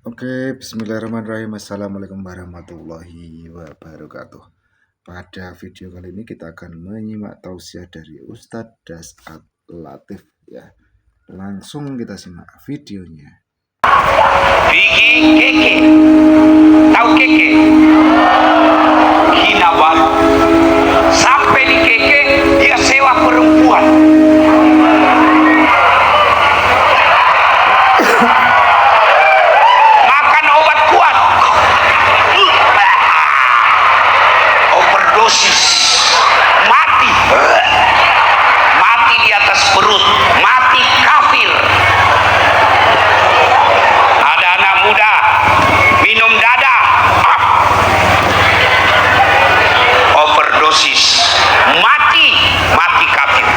Oke, bismillahirrahmanirrahim. Assalamualaikum warahmatullahi wabarakatuh. Pada video kali ini kita akan menyimak tausiah dari Ustadz Dasat Latif ya. Langsung kita simak videonya. Bigi keke, tahu keke? Kinabalu. Sampai di keke dia sewa perempuan. Makan obat kuat. Overdosis. Mati. Mati di atas perut. Mati kafir. Ada anak muda minum dada, overdosis, mati kafir.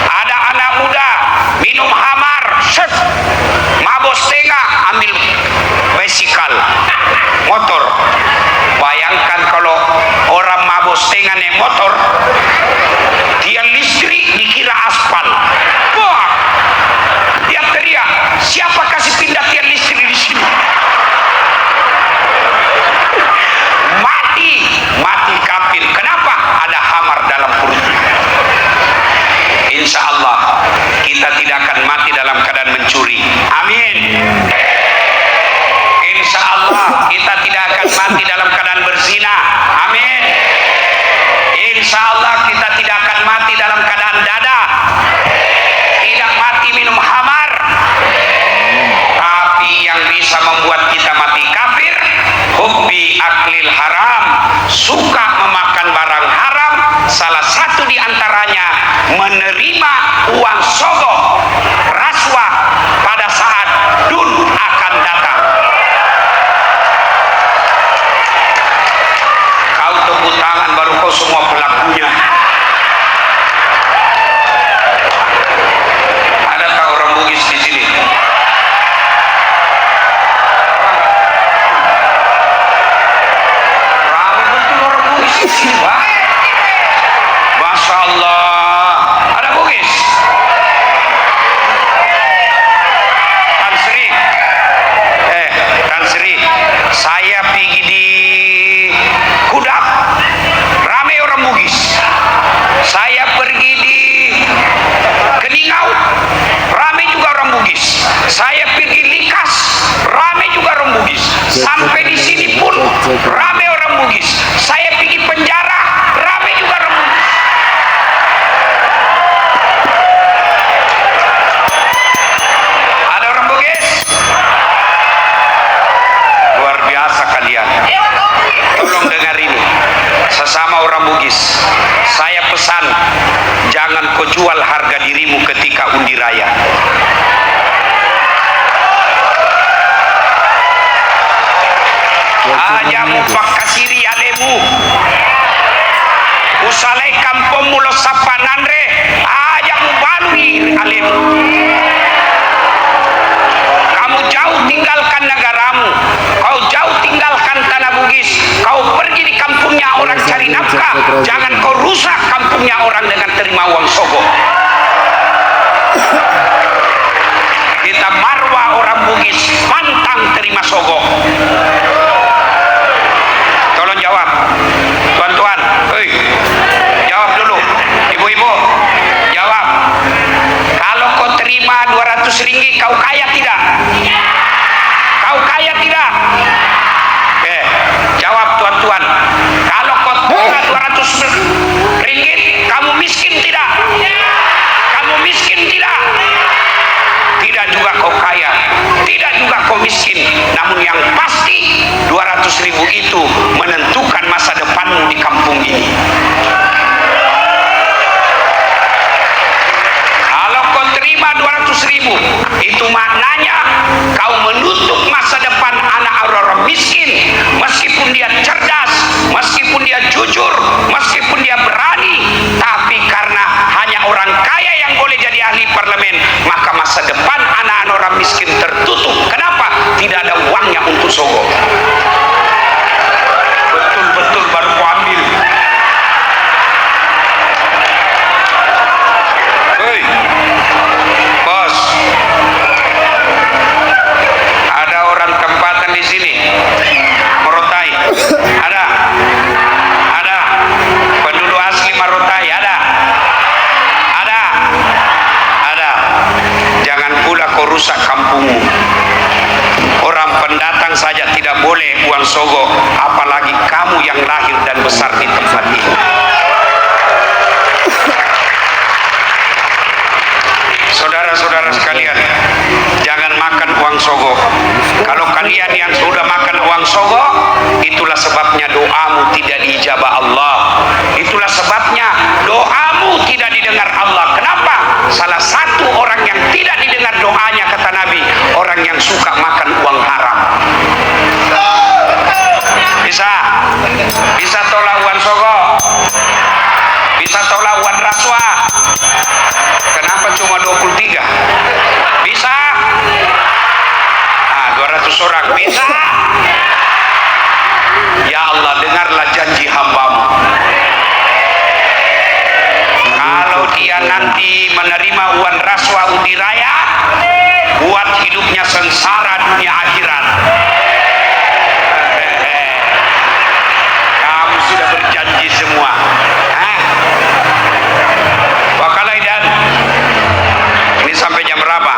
Ada anak muda minum hamar, mabos tengah, ambil bisikal, motor. Bayangkan kalau orang mabos tengah naik motor, dia listrik dikira aspal. Wah, dia teriak, siapa kasih pindah tiang listrik di sini? Mati kafir. Kenapa? Ada hamar dalam perutnya. Insya Allah kita tidak akan mati dalam keadaan mencuri. Amin. Insya Allah kita tidak akan mati dalam keadaan berzina. Amin. Insya Allah kita tidak akan mati dalam keadaan dada. Tidak mati minum hamar. Tapi yang bisa membuat kita mati kafir, hubbi aklil haram, suka memakan barang haram. Salah satu di antaranya menerima uang sogok, rasuah pada saat dun akan datang. Kau tepuk tangan baru kau semua pelakunya. Ada tak orang Bugis di sini? Ramai betul orang Bugis di sini, Pak. Masya Allah. Ada Bugis? Tan Sri. Tan Sri. Saya pergi di Kudak, ramai orang Bugis. Saya pergi di Keningau, ramai juga orang Bugis. Saya pergi Likas, ramai juga orang Bugis. Sampai di sini pun ramai orang Bugis. Saya pergi penjara, ramai juga orang Bugis. Ada orang Bugis? Luar biasa kalian. Tolong dengar ini. Sesama orang Bugis, saya pesan, jangan kau jual harga dirimu ketika undi raya. Ajamu pakasiri alemu, usalai kampung mulo sapananre, ajamu balui alemu. Kamu jauh tinggalkan negaramu, kau jauh tinggalkan tanah Bugis, kau pergi di kampungnya orang cari nafkah. Jangan kau rusak kampungnya orang dengan terima uang sogok. Kita marwah orang Bugis, pantang terima sogok. Tolong jawab, tuan-tuan, jawab dulu, ibu-ibu, jawab. Kalau kau terima 200 ringgit, kau kaya tidak? Kau kaya tidak? Jawab tuan-tuan. Kalau kau terima 200 ringgit, kamu miskin tidak? Kamu miskin tidak? Tidak juga kau kaya, tidak juga kau miskin. Namun yang pasti 200 ribu itu menentukan masa depanmu di kampung ini. Kalau kau terima 200 ribu, itu maknanya kau menutup masa depan anak orang miskin. Meskipun dia cerdas, meskipun dia jujur, meskipun dia berani, tapi karena hanya orang kaya yang boleh jadi ahli parlemen, maka masa depan anak-anak orang miskin tertutup. Kenapa? Tidak ada uangnya untuk sogok. Betul-betul baru kau ambil. Bos, kampungmu. Orang pendatang saja tidak boleh uang sogo, apalagi kamu yang lahir dan besar di tempat ini. Saudara-saudara sekalian, jangan makan uang sogo. Kalau kalian yang sudah makan uang sogo, itulah sebabnya doamu tidak diijabah Allah. Itulah sebabnya doamu tidak didengar Allah. Kenapa? Salah satu orang yang tidak didengar doanya, kata Nabi, orang yang suka makan uang haram. Bisa tolak uang sogo, bisa tolak uang rasuah. Kenapa cuma 23? Bisa? 200 orang bisa? Ya Allah, dengarlah janji hambamu. Kalau dia nanti menerima uang rasuah undi raya, buat hidupnya sengsara dunia akhirat. Kamu sudah berjanji semua. Wakalaidan, ini sampai jam berapa?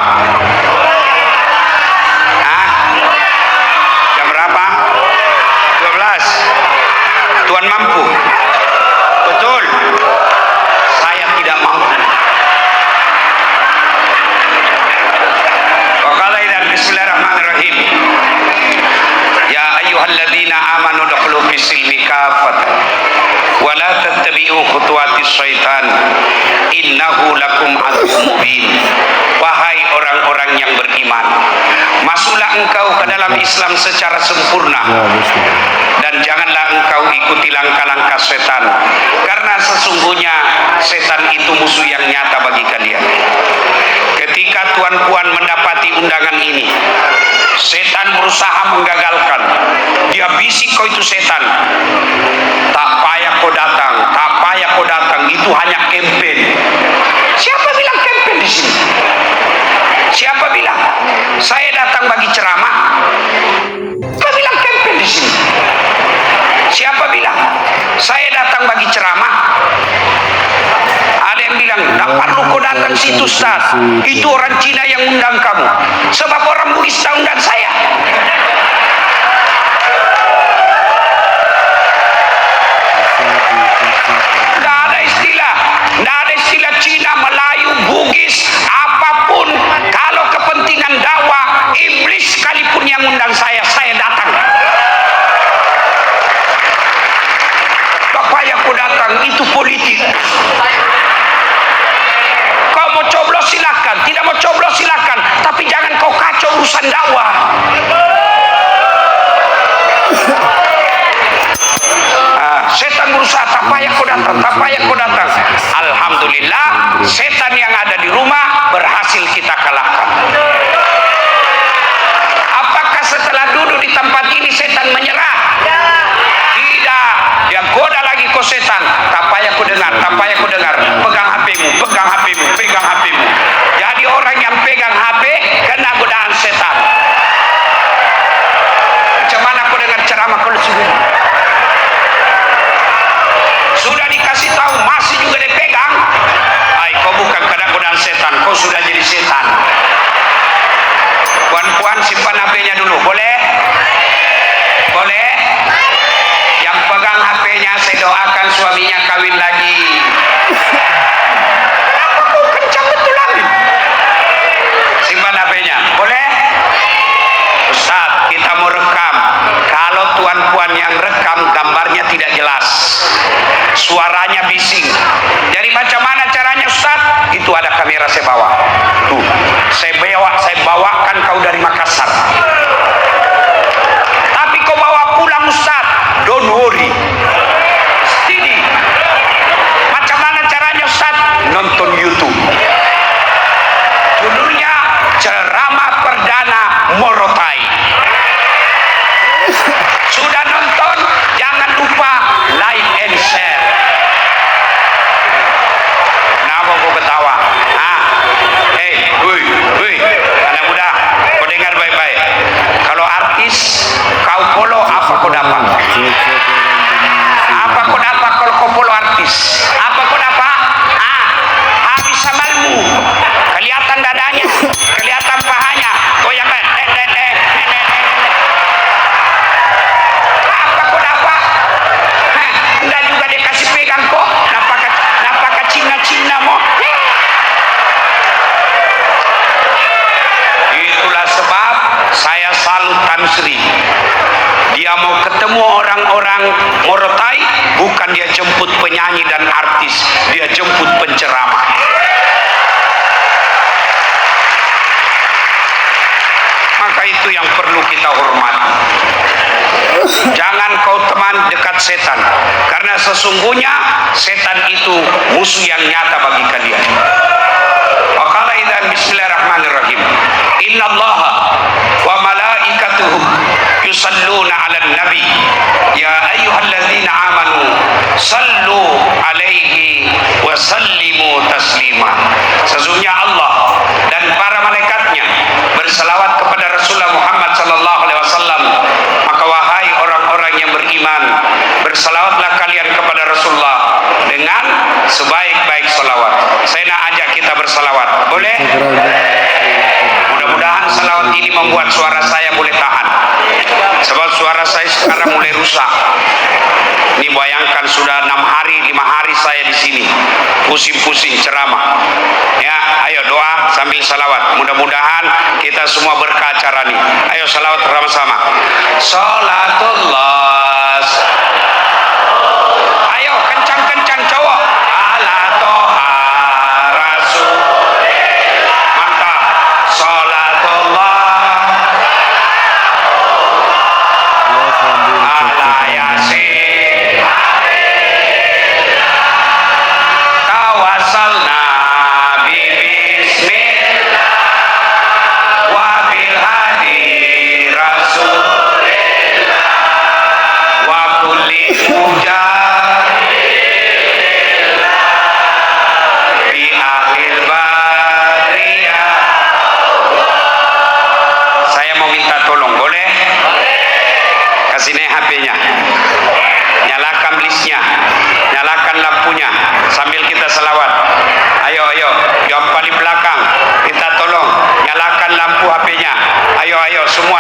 Jam berapa? 12. Tuhan mampu? Betul. Saya tidak mampu. Wakalaidan, bismillahirrahmanirrahim. Ya ayyuhalladzina amanu dukhulu fis-silmi kafatan wa la tattabi'u khutuwatis syaitan innahu lakum aduwwun mubin. Wahai orang-orang yang beriman, masuklah engkau ke dalam Islam secara sempurna, dan janganlah engkau ikuti langkah-langkah setan, karena sesungguhnya setan itu musuh yang nyata bagi kalian. Ketika Tuan Puan mendapati undangan ini, setan berusaha menggagalkan. Dia bisik, kau itu setan, tak payah kau datang, tak payah kau datang, itu hanya campaign. Siapa bilang campaign di sini? Siapa bilang? Saya datang bagi ceramah. Siapa bilang campaign di sini? Siapa bilang? Saya datang bagi ceramah. Ada yang bilang, tak perlu kau datang situ, Ustaz. Itu orang Cina yang undang kamu. Sebab orang Bugis tak undang saya. Tidak ada istilah Cina, Melayu, Bugis, apapun. Kalau kepentingan dakwah, iblis sekalipun yang undang saya datang. Tak payah kau datang, itu politik. Kau mau coblos silakan, tidak mau coblos silakan, tapi jangan kau kacau urusan dakwah. Setan berusaha, tak payah kau datang, tak payah kau datang. Alhamdulillah, setan yang ada di rumah berhasil kita kalahkan. Apakah setelah duduk di tempat ini setan menyerah? Tidak. Dia goda lagi kau setan. Tak payah kau dengar, tak payah kau dengar. Pegang HP-mu, pegang HP-mu, pegang HP-mu. Jadi orang yang pegang HP kena godaan setan. Macam mana kau dengar ceramah kalau sudah dikasih tahu masih juga dipegang? Kau bukan kena godaan setan, kau sudah jadi setan. Puan-puan simpan HP-nya dulu, boleh? Boleh? Yang pegang HP-nya saya doakan suaminya kawin lagi. Kenapa kau kencang betul lagi? Simpan HP-nya, boleh? Ustaz, kita mau rekam. Kalau tuan-puan yang rekam gambarnya tidak jelas, suaranya bising. Jadi macam mana caranya, Ustaz? Itu ada kamera saya bawa. Tuh, saya bawakan kau dari Makassar. Tapi kau bawa pulang, Ustaz. Don't worry. Steady. Macam mana caranya, Ustaz? Nonton YouTube. Judulnya Ceramah Perdana Morotai. Sudah nonton? Jangan lupa like and share. Kenapa kau ketawa? Anak muda, kau dengar baik-baik. Kalau artis kau follow, apa kau dapat? Apa kau dapat kalau kau follow artis? Apa kau dapat? Habis amalmu. Kelihatan dadanya, kelihatan pahanya. Kau Morotai, bukan dia jemput penyanyi dan artis, dia jemput penceramah. Maka itu yang perlu kita hormati. Jangan kau teman dekat setan, karena sesungguhnya setan itu musuh yang nyata bagi kalian. Waqala idzan bismillahirrahmanirrahim. Innallaha wa malaikatuhu yusalluna 'alan nabi. Ya ayyuhalladzina amanu sallu 'alaihi wa sallimu taslima. Sesungguhnya Allah dan para malaikatnya berselawat kepada Rasulullah Muhammad sallallahu alaihi wasallam. Maka wahai orang-orang yang beriman, berselawatlah kalian kepada Rasulullah dengan sebaik-baik selawat. Saya nak ajak kita berselawat, boleh? Mudah-mudahan selawat ini membuat suara saya boleh tahan, sebab suara saya sekarang mulai rusak. Ini bayangkan sudah 6 hari, 5 hari saya di sini pusing-pusing ceramah. Ya, ayo doa sambil salawat. Mudah-mudahan kita semua berkah acara ini. Ayo salawat bersama-sama. Salatullah. Ayo kencang-kencang cowok. Ala toha rasul. Mantap. Salatullah. Ala yasin. Tawasalna bismillah wa bil hadi rasulillah wa kulli mujahidillah bi ahlil badriyah. Saya mau minta tolong, boleh? Kasih nih HP-nya, nyalakan listnya, nyalakan lampunya sambil kita selawat. Ayo yang paling belakang kita tolong nyalakan lampu HP-nya. Ayo semua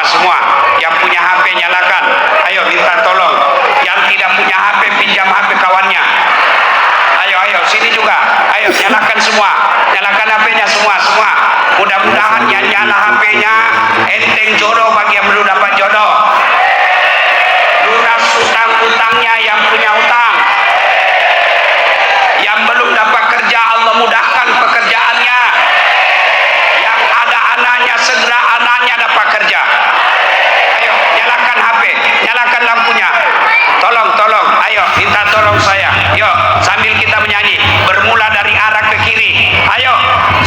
yang punya HP nyalakan. Ayo minta tolong yang tidak punya HP pinjam HP kawannya. Ayo sini juga. Ayo nyalakan semua, nyalakan HP-nya semua. Mudah-mudahan yang nyala HP-nya enteng jodoh bagi yang belum dapat jodoh. Lunas utang-utangnya yang punya utang. Yang belum dapat kerja, Allah mudahkan pekerjaannya. Yang ada anaknya, segera anaknya dapat kerja. Ayo nyalakan HP, nyalakan lampunya. Tolong, ayo minta tolong saya. Yuk sambil kita menyanyi, bermula dari arah ke kiri. Ayo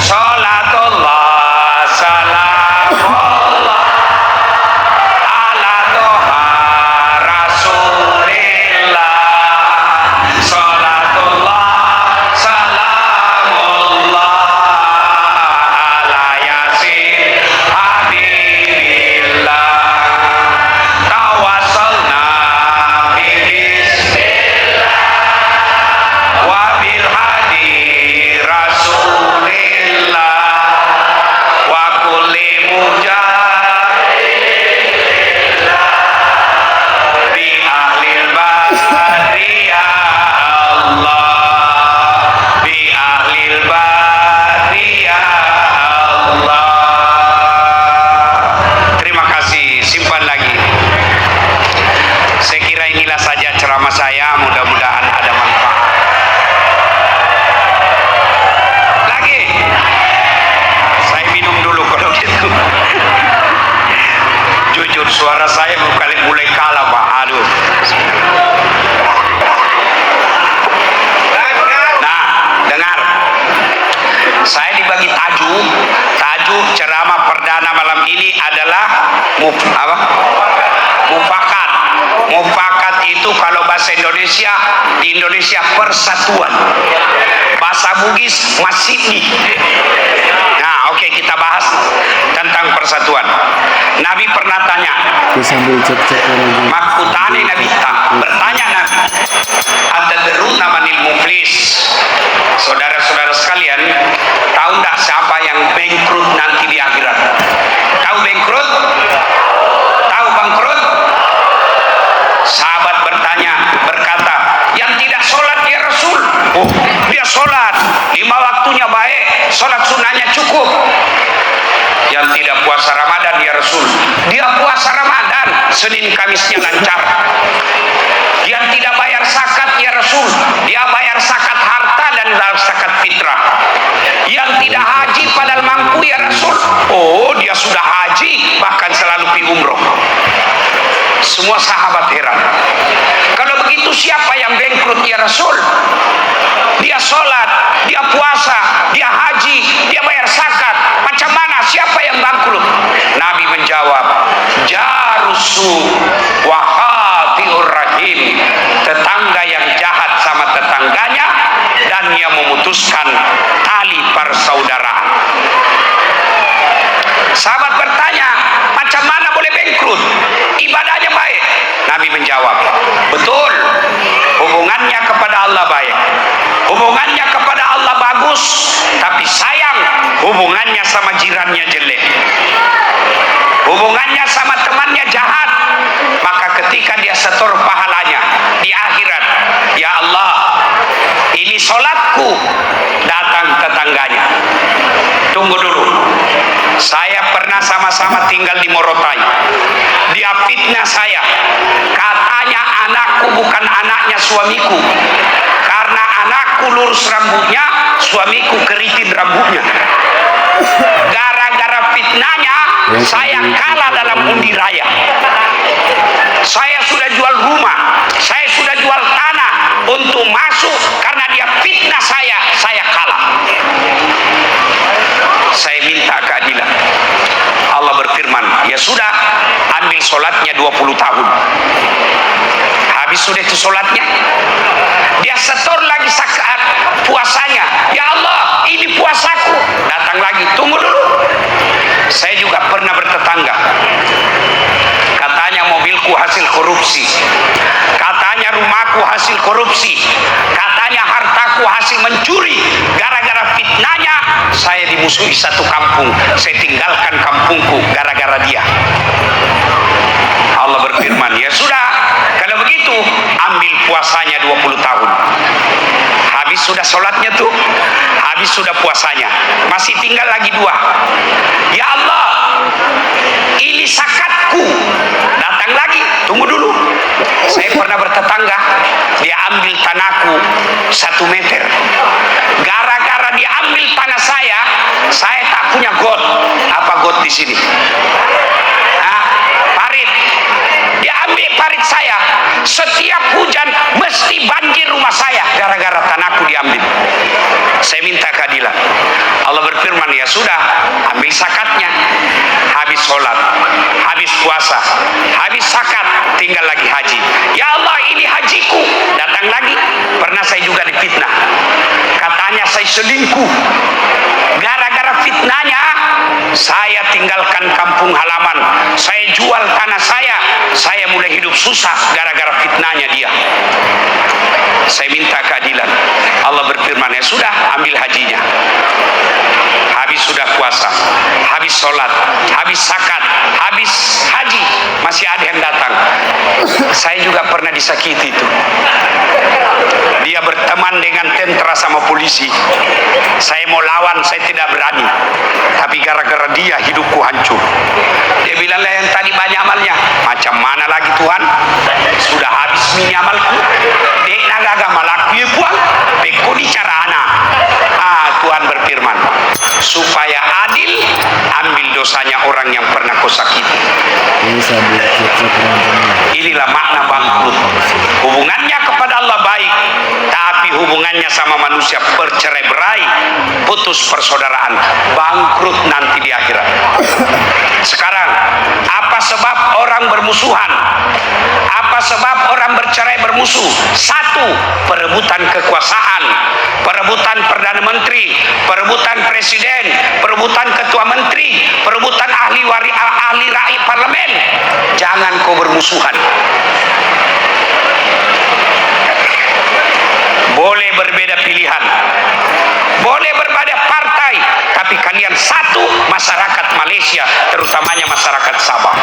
salatullah salamullah ala toha rasulillah. Salatullah salamullah ala yasin habibillah. Tawasalna bismillah wa bil hadi rasulillah wa kulli mujahidillah bi ahlil badriyah Allah, bi ahlil badriyah Allah. Terima kasih, simpan lagi. Saya kira inilah saja ceramah saya, mudah-mudahan ada manfaat. Lagi saya minum dulu kalau gitu. Jujur suara saya mulai kalah, Pak. Aduh. Nah, dengar. Saya dibagi tajuk ceramah perdana malam ini adalah mufakat. Mufakat itu kalau bahasa Indonesia, di Indonesia persatuan. Bahasa Bugis masidi. Nah, oke, kita bahas tentang persatuan. Nabi pernah tanya, Sambil cek-cek lagi. makutane Nabi bertanya Nabi, atadruna manil muflis. Saudara-saudara sekalian, tahu enggak siapa yang bangkrut nanti di akhirat? Tahu bangkrut? Tahu bangkrut? Sahabat berkata, yang tidak sholat ya Rasul. Oh, dia sholat 5 waktunya baik, sholat sunnahnya cukup. Yang tidak puasa Ramadan ya Rasul, dia puasa Ramadan, Senin Kamisnya lancar. Yang tidak bayar zakat ya Rasul, dia bayar zakat harta dan zakat fitrah. Yang tidak haji padahal mampu ya Rasul, oh dia sudah haji bahkan selalu pergi umroh. Semua sahabat heran, kalau begitu siapa yang bangkrut ya Rasul? Dia sholat, dia puasa, dia haji, dia bayar zakat, macam mana, siapa yang bangkrut? Nabi menjawab, jarusu wahatiur rahim, tetangga yang jahat sama tetangganya dan yang memutuskan tali persaudaraan. Sahabat bertanya, macam mana boleh bangkrut? Ibadahnya baik. Nabi menjawab, betul, hubungannya kepada Allah baik, hubungannya kepada Allah bagus, tapi sayang hubungannya sama jirannya jelek, hubungannya sama temannya jahat. Maka ketika dia setor pahalanya di akhirat, ya Allah, ini sholatku, datang tetangganya, tunggu dulu, saya pernah sama-sama tinggal di Morotai, dia fitnah saya, katanya anakku bukan anaknya suamiku, karena anakku lurus rambutnya, suamiku keriting rambutnya. Gara-gara fitnahnya saya kalah dalam undi raya. Saya sudah jual rumah, saya sudah jual tanah untuk masuk, karena dia fitnah saya kalah. Saya minta keadilan. Allah berfirman, ya sudah, ambil sholatnya 20 tahun. Habis sudah itu sholatnya, dia setor lagi zakat puasanya. Ya Allah, ini puasaku. Datang lagi, tunggu dulu. Saya juga pernah bertetangga, katanya mobilku hasil korupsi, katanya rumahku hasil korupsi, katanya hartaku hasil mencuri. Gara-gara fitnahnya saya dimusuhi satu kampung, saya tinggalkan kampungku gara-gara dia. Allah berfirman, ya sudah, kalau begitu ambil puasanya 20 tahun. Habis sudah sholatnya tuh, habis sudah puasanya, masih tinggal lagi 2. Ya Allah, ini zakatku. Datang lagi, tunggu dulu. Saya pernah bertetangga, dia ambil tanahku 1 meter. Gara-gara dia ambil tanah saya tak punya got. Apa got di sini? Parit. Dia ambil parit saya. Setiap hujan mesti banjir rumah saya gara-gara tanahku diambil. Saya minta keadilan. Allah berfirman, ya sudah, ambil zakatnya. Habis sholat, habis puasa, habis zakat, tinggal lagi haji. Ya Allah, ini hajiku. Datang lagi, pernah saya juga difitnah, katanya saya selingkuh. Gara-gara fitnahnya saya tinggalkan kampung halaman, saya jual tanah saya mulai hidup susah gara-gara fitnahnya dia. Saya minta keadilan. Allah berfirman, ya sudah, ambil hajinya. Habis sudah puasa, habis sholat, habis zakat, habis haji, masih ada yang datang. Saya juga pernah disakiti itu. Dia berteman dengan tentara sama polisi. Saya mau lawan, saya tidak berani. Tapi gara-gara dia hidupku hancur. Dia bilang, lah yang tadi banyak amalnya. Macam mana lagi Tuhan? Sudah habis mini amalku. Dek nagaga malaku ya puang. Bekoni cara anak. Tuhan berfirman, supaya adil, ambil dosanya orang yang pernah kau sakiti. Inilah makna bangkrut. Hubungannya kepada Allah baik, tapi hubungannya sama manusia bercerai-berai, putus persaudaraan, bangkrut nanti di akhirat. Sekarang, apa sebab orang bermusuhan? Apa sebab orang bercerai bermusuh? 1, perebutan kekuasaan, perebutan Perdana Menteri, perebutan Presiden, perebutan Ketua Menteri, perebutan ahli rakyat parlemen. Jangan kau bermusuhan. Boleh berbeda pilihan, boleh berbeda partai, tapi kalian satu, masyarakat Malaysia, terutamanya masyarakat Sabah.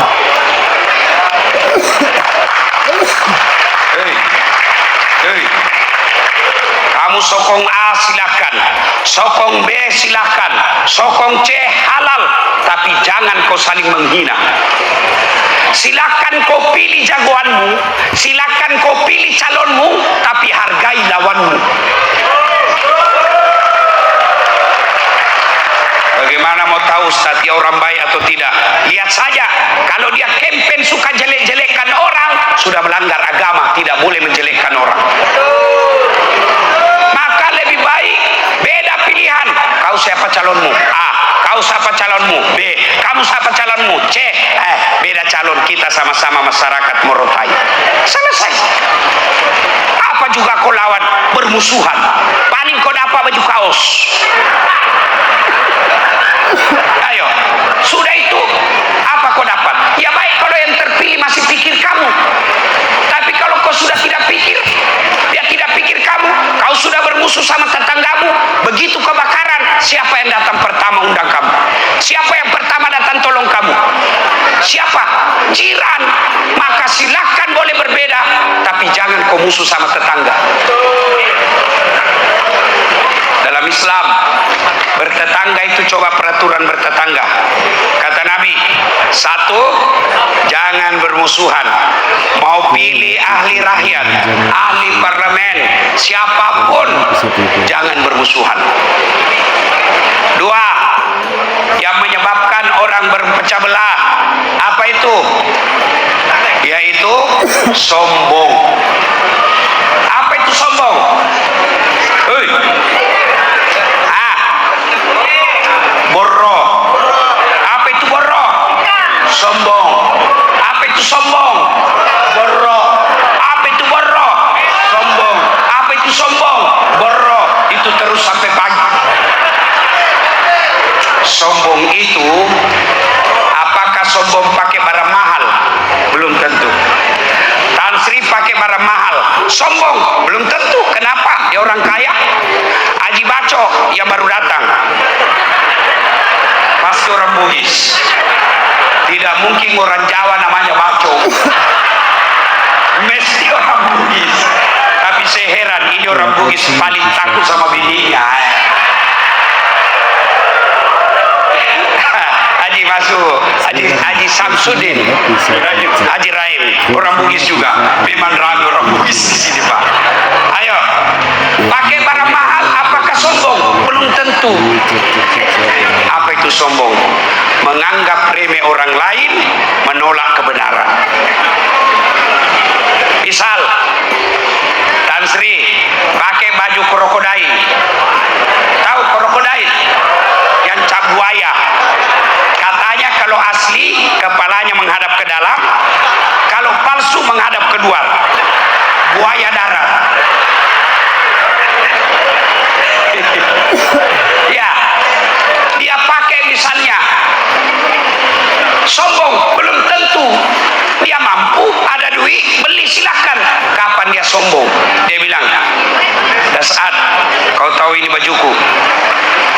Kamu sokong A silakan, sokong B silakan, sokong C halal, tapi jangan kau saling menghina. Silakan kau pilih jagoanmu, silakan kau pilih calonmu, tapi hargai lawanmu. Bagaimana mau tahu Ustaz dia orang baik atau tidak? Lihat saja, kalau dia campaign suka jelek-jelekkan orang, sudah melanggar agama, tidak boleh menjelekkan orang. Maka lebih baik beda pilihan. Kau siapa calonmu? A. Kau siapa calonmu? B. Kamu siapa calonmu? C. Beda calon, kita sama-sama masyarakat Morotai. Selesai. Apa juga kau lawan? Bermusuhan. Paling kau dapat baju kaos. Ayo, sudah itu apa kau dapat? Ya baik kalau yang terpilih masih pikir kamu. Tapi kalau kau sudah tidak pikir, dia tidak pikir kamu, kau sudah bermusuh sama tetanggamu, begitu kebakaran, siapa yang datang pertama undang kamu? Siapa yang pertama datang tolong kamu? Siapa? Jiran. Maka silakan boleh berbeda, tapi jangan kau musuh sama tetangga. Dalam Islam, bertetangga itu coba peraturan bertetangga. Kata Nabi, 1, jangan bermusuhan. Mau pilih ahli rakyat, ahli parlemen, siapapun, jangan bermusuhan. 2, yang menyebabkan orang berpecah belah, apa itu? Yaitu sombong. Apa itu sombong? Hei. Borro. Apa itu borro? Sombong. Apa itu sombong? Borro. Apa itu borro? Sombong. Apa itu sombong? Borro. Itu terus sampai pagi. Sombong itu, apakah sombong pakai barang mahal? Belum tentu. Tan Sri pakai barang mahal, sombong? Belum tentu. Kenapa? Dia orang kaya. Haji Baco yang baru datang, pasti orang Bugis. Tidak mungkin orang Jawa namanya Baco. Mesti orang Bugis. Tapi saya heran, ini orang Bugis paling takut sama bininya. Haji masuk, Haji Samsudin, Haji Rahim, orang Bugis juga. Memang ramai orang Bugis di sini, Pak. Ayo, pakai barang mahal, apakah sombong? Belum tentu. Apa itu sombong? Menganggap remeh orang lain, menolak kebenaran. Misal, Tan Sri pakai baju krokodil. Tahu krokodil? Yang cap buaya. Katanya kalau asli kepalanya menghadap ke dalam, kalau palsu menghadap ke luar. Buaya darat. Ya, dia pakai misalnya. Sombong? Belum tentu. Dia mampu, ada duit, beli, silakan. Kapan dia sombong? Dia bilang, Dasat, kau tahu ini bajuku?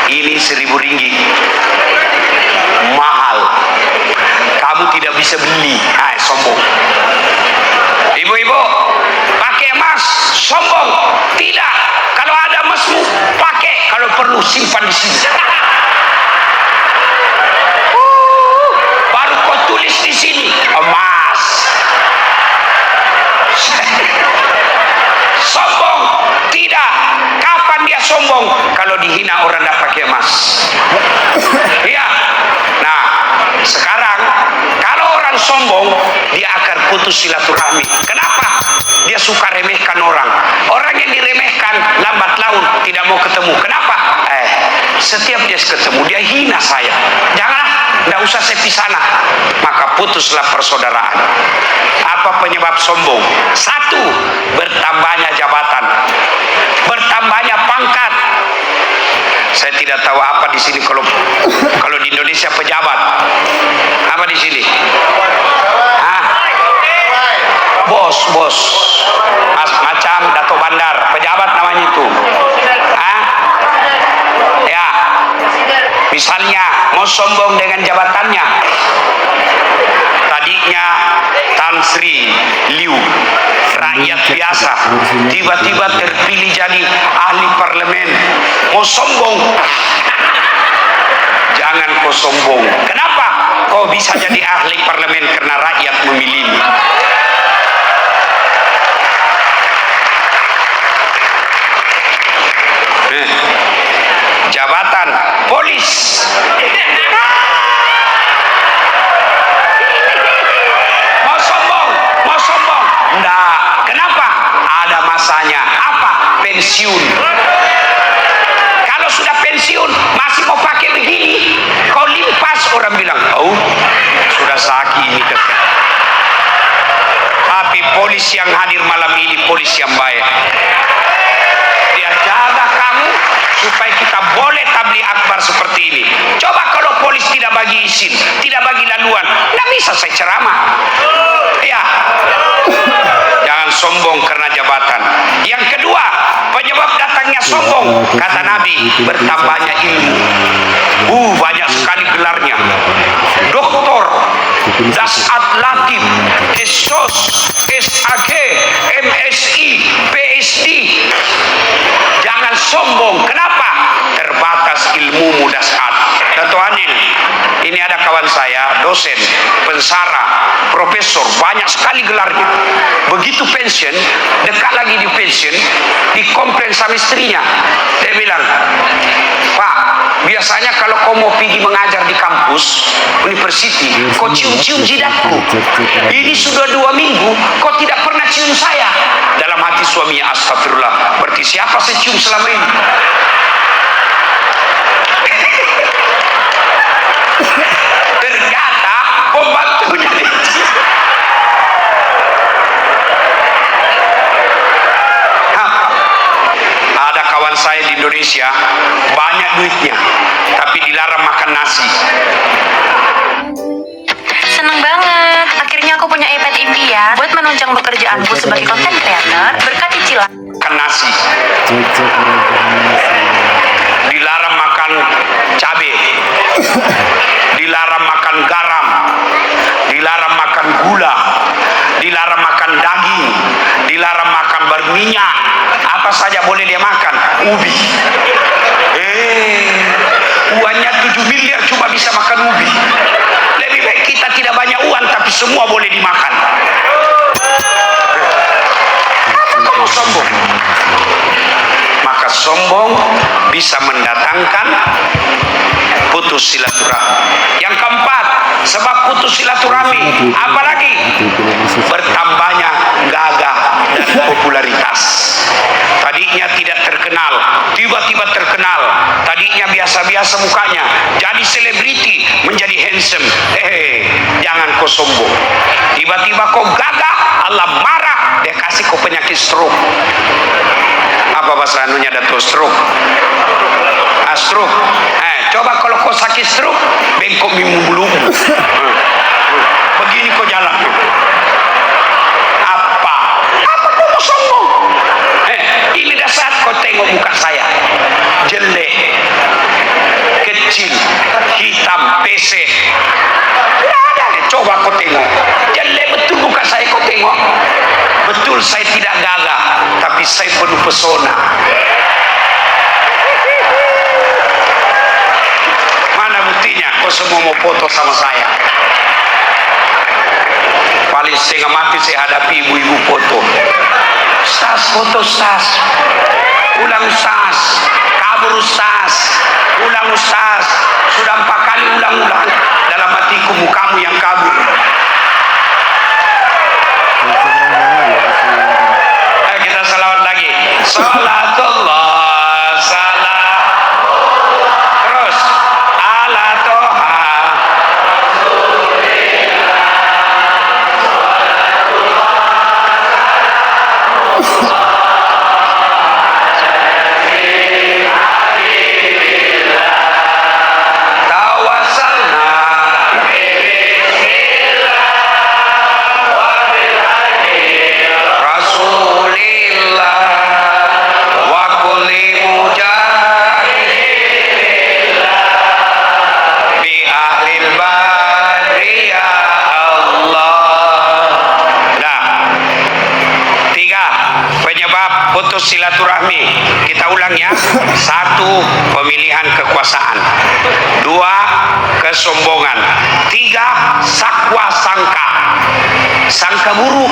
Ini 1.000 ringgit. Mahal. Kamu tidak bisa beli. Sombong. Ibu-ibu, pakai emas, sombong? Tidak. Kalau ada emasmu, pakai. Kalau perlu, simpan di sini. Baru kau tulis di sini, emas. Sombong? Tidak. Kapan dia sombong? Kalau dihina orang tidak pakai emas. Ya. Nah, sekarang kalau orang sombong, dia akan putus silaturahmi. Kenapa? Dia suka remehkan orang. Orang yang diremehkan lambat laun tidak mau ketemu. Kenapa? Setiap dia ketemu, dia hina saya. Janganlah, tidak usah saya pisah. Maka putuslah persaudaraan. Apa penyebab sombong? 1, bertambahnya jabatan, bertambahnya pangkat. Saya tidak tahu apa di sini kalau di Indonesia pejabat. Apa di sini? Bos. Macam Dato Bandar, pejabat namanya itu. Ya. Misalnya mau sombong dengan jabatannya. Tadinya Tan Sri Liu, rakyat biasa, tiba-tiba terpilih jadi ahli parlemen. Mau sombong? Jangan kau sombong. Kenapa? Kau bisa jadi ahli parlemen karena rakyat memilihmu. Jabatan polis. Mau sombong, mau sombong. Enggak. Kenapa? Ada masanya. Apa? Pensiun. Kalau sudah pensiun masih mau pakai begini, kau limpas, orang bilang, oh sudah sakit ini kakak. Tapi polis yang hadir malam ini polis yang baik. Dia jaga kamu supaya kita boleh tabligh akbar seperti ini. Coba kalau polis tidak bagi izin, tidak bagi laluan, nggak bisa saya ceramah. Ya, jangan sombong karena jabatan. Yang kedua, penyebab datangnya sombong, kata Nabi, bertambahnya ilmu. Banyak sekali gelarnya. Doktor, Dasat Latif, SOS, SAG, MSI, PSD. Jangan sombong. Kenapa? Terbatas ilmumu Dasat. Dato' Anil, ini ada kawan saya, dosen, pensara, profesor, banyak sekali gelarnya. Begitu pensiun, dekat lagi di pensiun, dikomplain sama istrinya. Dia bilang, Pak, biasanya kalau kau mau pergi mengajar di kampus, university, kau cium-cium jidatku. Ini sudah 2 minggu, kau tidak pernah cium saya. Dalam hati suaminya, astagfirullah, berarti siapa saya cium selama ini? Ternyata pembantunya. Ada kawan saya di Indonesia banyak duitnya, tapi dilarang makan nasi. Seneng banget, akhirnya aku punya iPad impian buat menunjang pekerjaanku sebagai content creator berkat cicilan. Makan nasi. Dilarang makan cabai. Dilarang makan garam. Dilarang makan gula. Dilarang makan daging. Dilarang makan berminyak. Apa saja boleh dia makan? Ubi. Uangnya 7 miliar cuma bisa makan ubi. Lebih baik kita tidak banyak uang tapi semua boleh dimakan. Apa kamu sombong? Maka sombong bisa mendatangkan putus silaturahmi. Yang keempat, sebab putus silaturahmi, apalagi bertambahnya gagah dan popularitas. Tadinya tidak terkenal, tiba-tiba terkenal. Tadinya biasa-biasa mukanya, jadi selebriti, menjadi handsome. Jangan kau sombong. Tiba-tiba kau gagah, Allah marah, dia kasih kau penyakit stroke. Apa bahasa anunya Dato' stroke? Stroke. Coba kalau kau sakit stroke, bengkok mimung bulumu. Begini kau jalan. Apa kau mau sombong? Ini dah saat kau tengok muka saya, jelek, kecil, hitam, pesek. Tidak ada. Coba kau tengok, jelek betul muka saya, kau tengok. Betul saya tidak gagah, tapi saya penuh pesona. Mana buktinya? Kau semua mau foto sama saya. Paling setengah mati saya hadapi ibu-ibu foto. Ustaz, foto Ustaz. Ulang Ustaz. Kabur Ustaz. Ulang Ustaz. Sudah 4 kali ulang-ulang. Dalam hatiku mukamu yang kabur. Kita salawat lagi. Salatullah salam. Terus ala toha. Tawasalna Rasulillah wa kulli mujahid bi ahlil badri ya Allah. Nah, 3 penyebab putus silaturahmi. Kita ulang ya. 1, pemilihan kekuasaan. 2, kesombongan. 3, sakwa sangka. sangka buruk.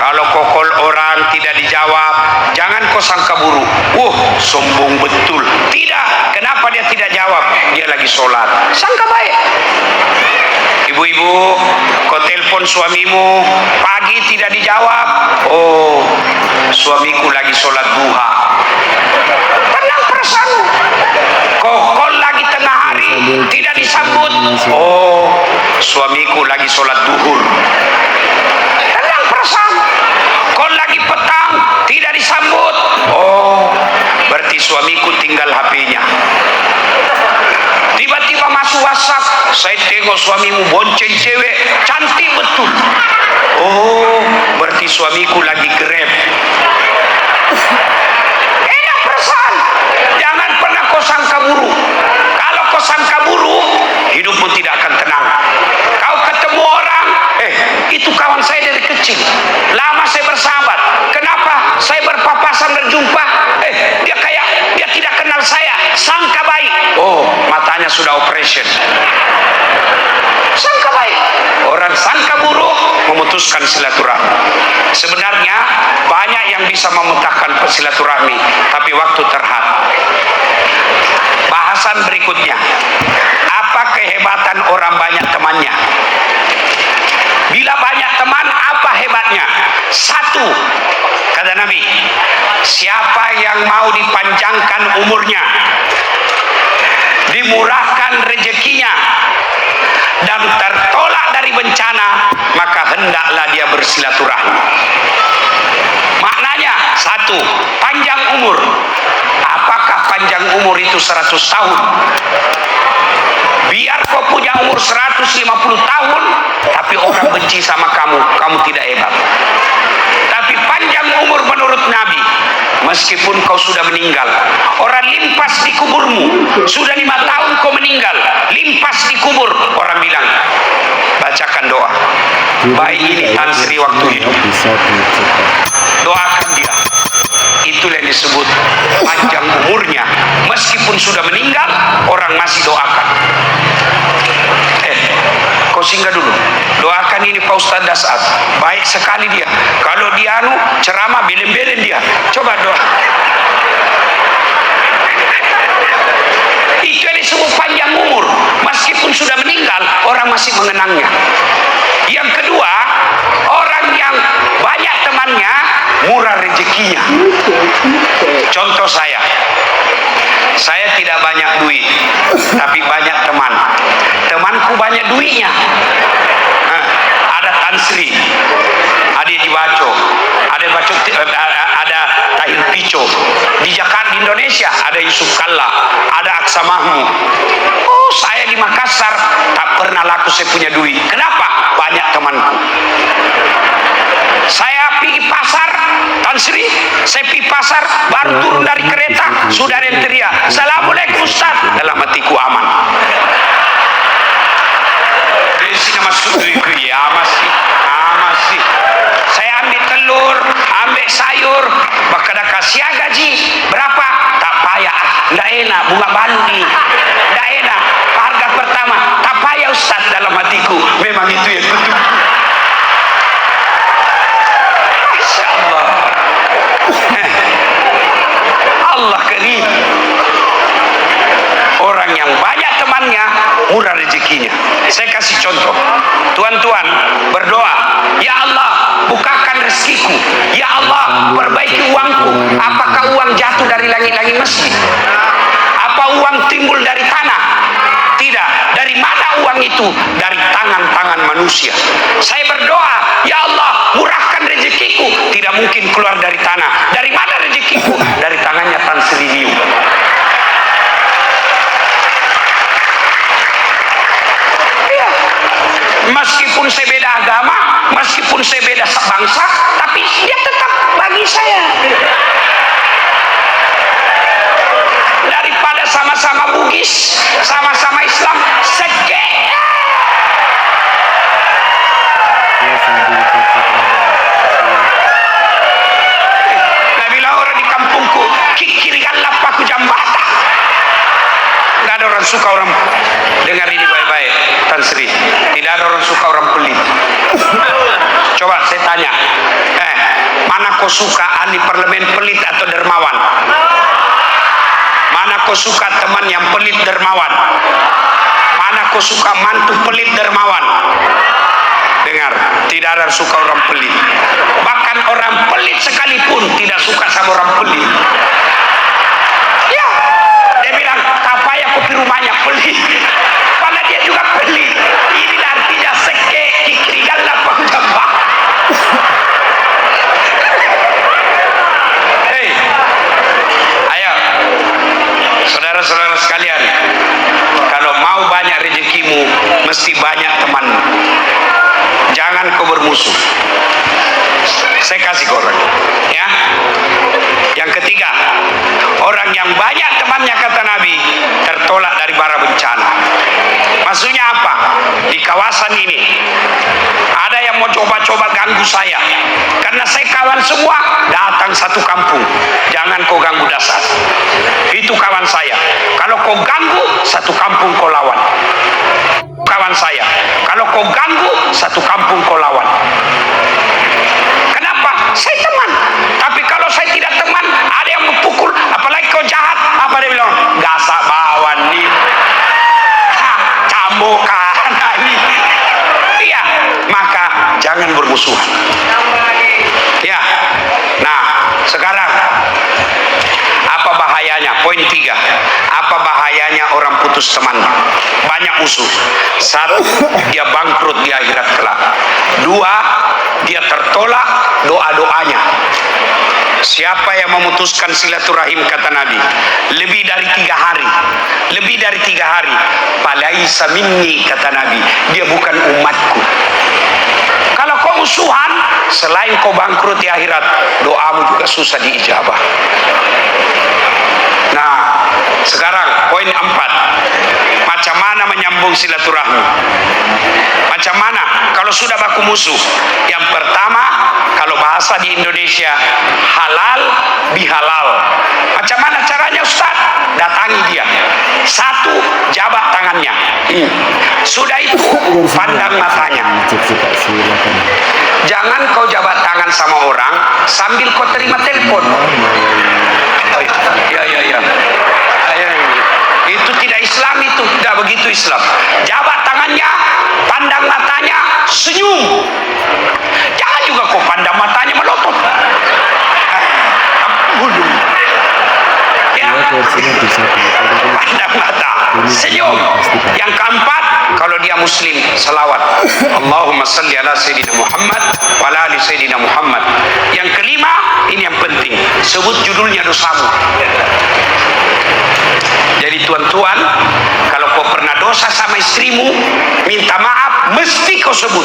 Kalau kokol orang tidak dijawab, jangan kau sangka buruk. Sombong betul. Tidak. Kenapa dia tidak jawab? Dia lagi sholat. Sangka baik. Ibu-ibu, kau telepon suamimu, pagi tidak dijawab. Suamiku lagi sholat duha. Tenang perasaanmu. Kokol lagi tengah hari, tidak disambut. Suamiku lagi sholat duhur. Tenang perasaan. Kau lagi petang, tidak disambut. Berarti suamiku tinggal HP-nya. Tiba-tiba masuk WhatsApp, saya tengok suamimu bonceng cewek, cantik betul. Berarti suamiku lagi Grab. Enak perasaan. Jangan pernah kau sangka buruk. Kalau kau sangka buruk, hidupmu tidak akan tenang. Kau ketemu orang, itu kawan saya dari kecil, lama saya bersahabat. Kenapa saya berpapasan berjumpa? Dia tidak kenal saya. Sangka baik. Matanya sudah operation. Sangka baik. Orang sangka buruk memutuskan silaturahmi. Sebenarnya banyak yang bisa memutahkan silaturahmi, tapi waktu terhad. Bahasan berikutnya, apa kehebatan orang banyak temannya? Bila banyak teman, apa hebatnya? Satu, kata Nabi, siapa yang mau dipanjangkan umurnya, dimurahkan rezekinya, dan tertolak dari bencana, maka hendaklah dia bersilaturahmi. Maknanya, satu, panjang umur. Apakah panjang umur itu 100 tahun? Biar kau punya umur 150 tahun, tapi orang benci sama kamu, kamu tidak hebat. Tapi panjang umur menurut Nabi, meskipun kau sudah meninggal, orang limpas di kuburmu, sudah 5 tahun kau meninggal, limpas di kubur, orang bilang, bacakan doa. Baik ini Tan Sri waktu hidup, doakan dia. Itulah yang disebut panjang umurnya. Meskipun sudah meninggal, orang masih doakan. Kau singgah dulu, doakan ini Pak Ustaz Dasat. Baik sekali dia. Kalau dia ceramah belen-belen dia. Coba doa. Itu yang disebut panjang umur. Meskipun sudah meninggal, orang masih mengenangnya. Yang kedua, orang yang banyak temannya, murah rezekinya. Contoh saya tidak banyak duit, tapi banyak teman. Temanku banyak duitnya. Ada Tan Sri, ada Jiwaco, ada Tahir Pico. Di Jakarta, di Indonesia, ada Yusuf Kalla, ada Aksa Mahmud. Saya di Makassar tak pernah laku saya punya duit. Kenapa? Banyak temanku. Saya pergi pasar, Tan Sri, saya pergi pasar, baru turun dari kereta, sudah ada yang teriak, "Assalamualaikum Ustaz." Dalam hatiku aman. Dari sini masuk duitku, ya masih. Saya ambil telur, ambil sayur, bakal kasih gaji berapa? Tak payah, nggak enak, bunga baru nih, nggak enak. Harga pertama, tak payah Ustaz. Dalam hatiku, memang itu yang kutuk. Allah karim. Orang yang banyak temannya, murah rezekinya. Saya kasih contoh. Tuan-tuan berdoa, ya Allah bukakan rezekiku, ya Allah perbaiki uangku. Apakah uang jatuh dari langit-langit masjid? Apa uang timbul dari tanah? Tidak. Dari mana uang itu? Dari tangan-tangan manusia. Saya berdoa, ya Allah murahkan rezekiku. Tidak mungkin keluar dari tanah. Dari mana rezekiku? Dari tangannya Tan Sri Liu. Ya. Meskipun saya beda agama, meskipun saya beda bangsa, tapi dia tetap bagi saya. Daripada sama-sama Bugis, sama-sama Islam, sejak. Nah, bilang orang di kampungku, kikirikan lapaku jambata. Tidak ada orang suka orang, dengar ini baik-baik, Tan Sri. Tidak ada orang suka orang pelit. Coba saya tanya, mana kau suka ahli parlemen pelit atau dermawan? Mana kau suka teman yang pelit dermawan? Mana kau suka mantu pelit dermawan? Dengar, tidak ada suka orang pelit. Bahkan orang pelit sekalipun tidak suka sama orang pelit. Ya, dia bilang, kapai aku di rumahnya pelit. Padahal dia juga pelit. Ini artinya seke kikrigalah pengjambak. Hei, ayo, saudara-saudara sekalian, kalau mau banyak rezekimu, mesti banyak teman. Jangan kau bermusuh. Saya kasih ke orang, ya. Yang ketiga, orang yang banyak temannya kata Nabi tertolak dari bara bencana. Maksudnya apa? Di kawasan ini ada yang mau coba-coba ganggu saya, karena saya kawan semua. Datang satu kampung, jangan kau ganggu dasar. Itu kawan saya. Kalau kau ganggu, satu kampung kau lawan. Kawan saya, kalau kau ganggu, satu kampung kau lawan. Kenapa? Saya teman. Tapi kalau saya tidak teman, ada yang memukul, apalagi kau jahat, apa dia bilang? Gasak bawan nih, cambukan ini. Iya, maka jangan bermusuhan. Ya, nah sekarang apa bahayanya? Poin 3. Apa bahayanya orang putus teman? Banyak musuh. 1, dia bangkrut di akhirat kelak. 2, dia tertolak doa-doanya. Siapa yang memutuskan silaturahim kata Nabi lebih dari 3 hari, lebih dari 3 hari, falaisa minni kata Nabi, dia bukan umatku. Kalau kau musuhan, selain kau bangkrut di akhirat, doamu juga susah diijabah. Nah, sekarang poin 4. Macam mana menyambung silaturahmi? Macam mana kalau sudah baku musuh? Yang pertama, kalau bahasa di Indonesia, halal bihalal. Macam mana caranya Ustaz? Datangi dia. 1, jabat tangannya. Sudah itu, pandang matanya. Jangan kau jabat tangan sama orang sambil kau terima telepon. Ya. Itu tidak Islam, itu tidak begitu Islam. Jabat tangannya, pandang matanya, senyum. Jangan juga kau pandang matanya melotot. Bunuh. Ya. Pandang mata, senyum. Yang keempat, kalau dia muslim, salawat. Allahumma salli ala Sayyidina Muhammad wa ala ali Sayyidina Muhammad. Yang kelima, ini yang penting, sebut judulnya dosamu. Jadi tuan-tuan, kalau kau pernah dosa sama istrimu, minta maaf, mesti kau sebut.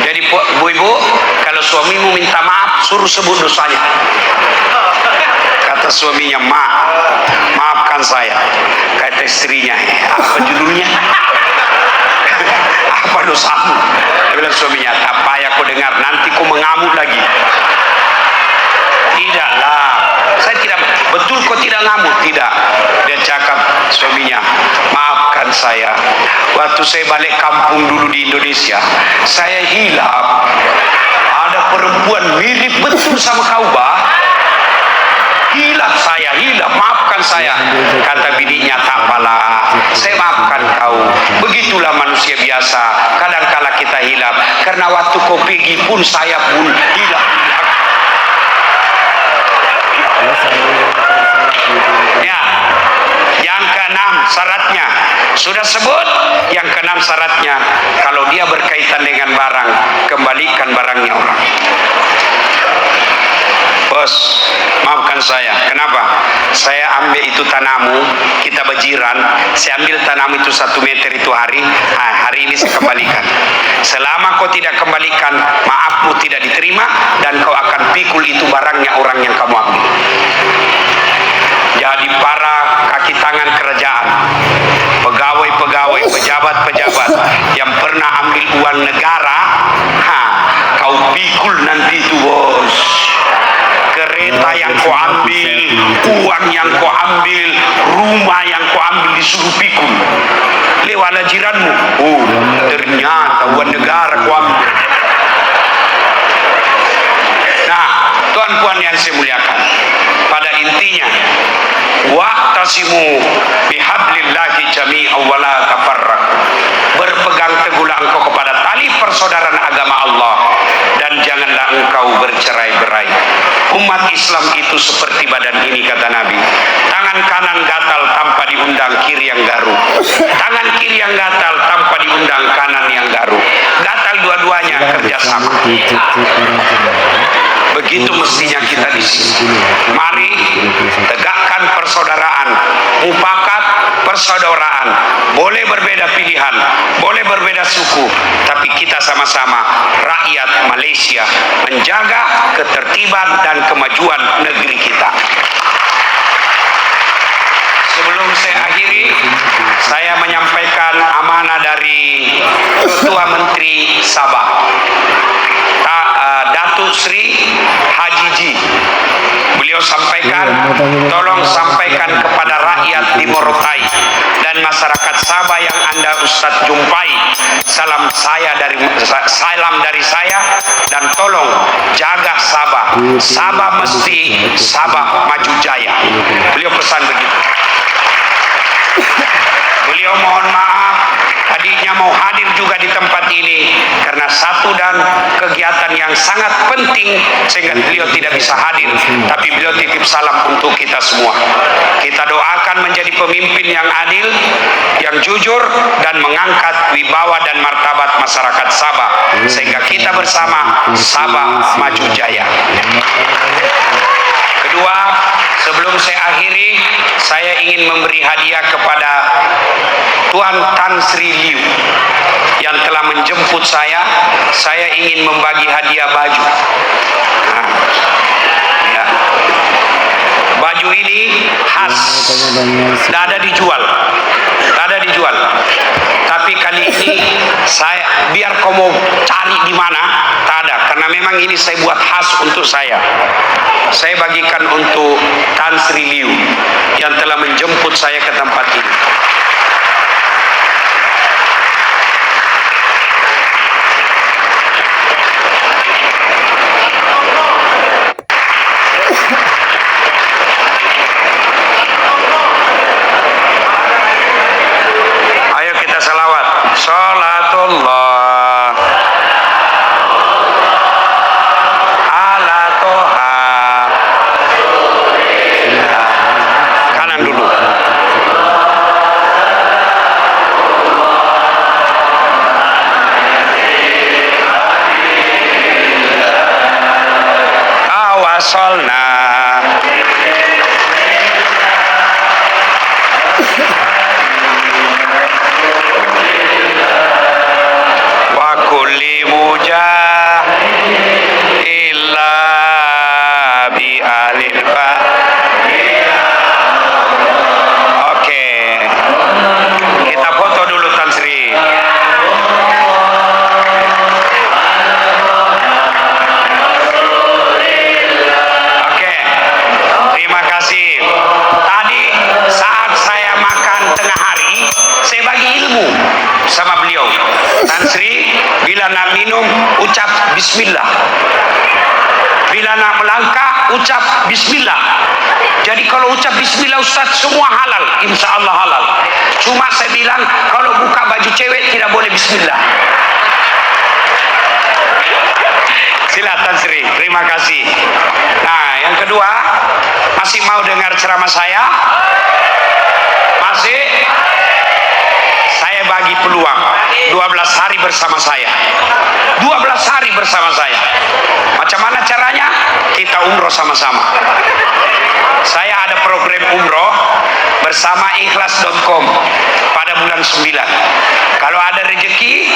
Jadi ibu-ibu, kalau suamimu minta maaf, suruh sebut dosanya. Kata suaminya, maafkan saya. Kata istrinya, apa judulnya? Apa dosamu? Dia bilang suaminya, tak payah kau dengar, nanti kau mengamuk lagi. Tidaklah, saya tidak, betul kau tidak ngamuk? Tidak. Dia cakap suaminya, maafkan saya, waktu saya balik kampung dulu di Indonesia, saya hilap, ada perempuan mirip betul sama kau bah. Hilap saya, maafkan saya. Kata bininya, tak apalah, saya maafkan kau. Begitulah manusia biasa, kadang-kala kita hilap, karena waktu kau pergi pun saya pun hilap. Ya, yang keenam syaratnya sudah sebut. Yang keenam syaratnya, kalau dia berkaitan dengan barang, kembalikan barangnya orang. Bos, maafkan saya. Kenapa? Saya ambil itu tanahmu, kita bajiran. Saya ambil tanahmu itu 1 meter itu hari ini saya kembalikan. Selama kau tidak kembalikan, maafmu tidak diterima, dan kau akan pikul itu barangnya orang yang kamu ambil. Jadi para kaki tangan kerajaan, pegawai-pegawai, pejabat-pejabat yang pernah ambil uang negara, kau pikul nanti itu bos. Kereta yang kau ambil, uang yang kau ambil, rumah yang kau ambil, disuruh pikul. Lewat jiranmu, ternyata uang itu seperti badan ini, kata Nabi. Tangan kanan gatal tanpa diundang kiri yang garuk. Tangan kiri yang gatal tanpa diundang kanan yang garuk. Gatal dua-duanya kerjasama. Begitu mestinya kita di sini. Mari tegakkan persaudaraan, mufakat persaudaraan. Boleh berbeda pilihan, boleh berbeda suku, tapi kita sama-sama rakyat Malaysia menjaga ketertiban dan kemajuan negeri kita. Sebelum saya akhiri, saya menyampaikan amanah dari Ketua Menteri Sabah, Datuk Sri Haji Ji. Beliau sampaikan, tolong sampaikan kepada rakyat di Morotai dan masyarakat Sabah yang Anda Ustadz jumpai, salam dari saya, dan tolong jaga Sabah. Sabah mesti, Sabah maju jaya. Beliau pesan begitu. Beliau mohon maaf, tadinya mau hadir juga di tempat ini karena satu dan kegiatan yang sangat penting sehingga beliau tidak bisa hadir, tapi beliau titip salam untuk kita semua. Kita doakan menjadi pemimpin yang adil, yang jujur, dan mengangkat wibawa dan martabat masyarakat Sabah sehingga kita bersama Sabah maju jaya. Kedua, sebelum saya akhiri, saya ingin memberi hadiah kepada Tuan Tan Sri Liu yang telah menjemput saya. Saya ingin membagi hadiah baju. Nah, ya. Baju ini khas, tidak ada dijual, Tapi kali ini saya, biar kau mau cari di mana, tak ada, karena memang ini saya buat khas untuk saya. Saya bagikan untuk Tan Sri Liu yang telah menjemput saya ke tempat ini. Ayo kita salawat. Salatullah ala Toha. Kanan dulu. Awasolna wa kulli mujah illa bi alil ba. Oke, kita foto dulu Tan Sri. Oke, terima kasih. Tadi saat saya makan tengah hari, saya bagi ilmu sama beliau. Tan Sri, bila nak minum, ucap bismillah. Bila nak melangkah, ucap bismillah. Jadi kalau ucap bismillah Ustaz, semua halal, insya Allah halal. Cuma saya bilang, kalau buka baju cewek tidak boleh bismillah. Silakan Sri, terima kasih. Nah, yang kedua, masih mau dengar ceramah saya? Masih? Saya bagi peluang 12 hari bersama saya. 12 hari bersama saya. Macam mana caranya? Kita umroh sama-sama. Saya ada program umroh bersama ikhlas.com pada bulan 9. Kalau ada rezeki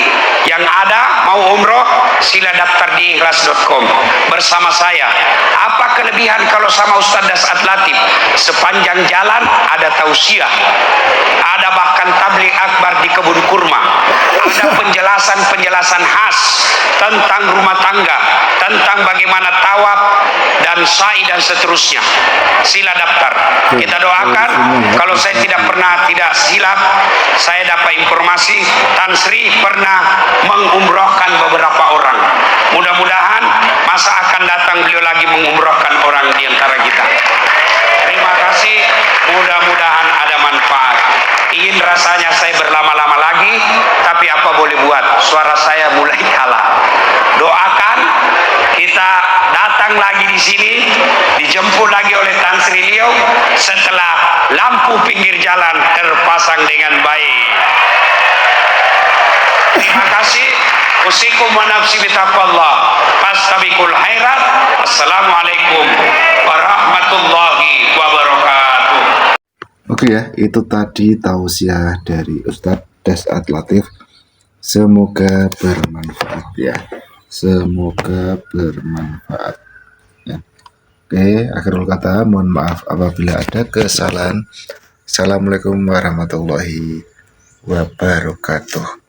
yang ada mau umroh, sila daftar di ikhlas.com bersama saya. Apa kelebihan kalau sama Ustaz Dasat Latif? Sepanjang jalan ada tausiah, ada bahkan tabligh akbar di kebun kurma, ada penjelasan-penjelasan khas tentang rumah tangga, tentang bagaimana tawaf dan sa'i dan seterusnya. Sila daftar. Kita doakan. Kalau saya tidak silap, saya dapat informasi Tan Sri pernah mengumrohkan beberapa orang. Mudah-mudahan masa akan datang beliau lagi mengumrohkan orang di antara kita. Terima kasih. Mudah-mudahan ada manfaat. Ingin rasanya saya berlama-lama lagi, tapi apa boleh buat, suara saya mulai kalah. Doakan kita datang lagi di sini dijemput lagi oleh Tan Sri Liau setelah lampu pinggir jalan terpasang dengan baik. Terima kasih. Usikum wa nafsi bitaqwallah. Fastabiqul khairat. Assalamualaikum warahmatullahi wabarakatuh. Oke ya, itu tadi tausiah dari Ustadz Desat Latif. Semoga bermanfaat ya. Semoga bermanfaat ya. Oke, akhirul kata, mohon maaf apabila ada kesalahan. Assalamualaikum warahmatullahi wabarakatuh.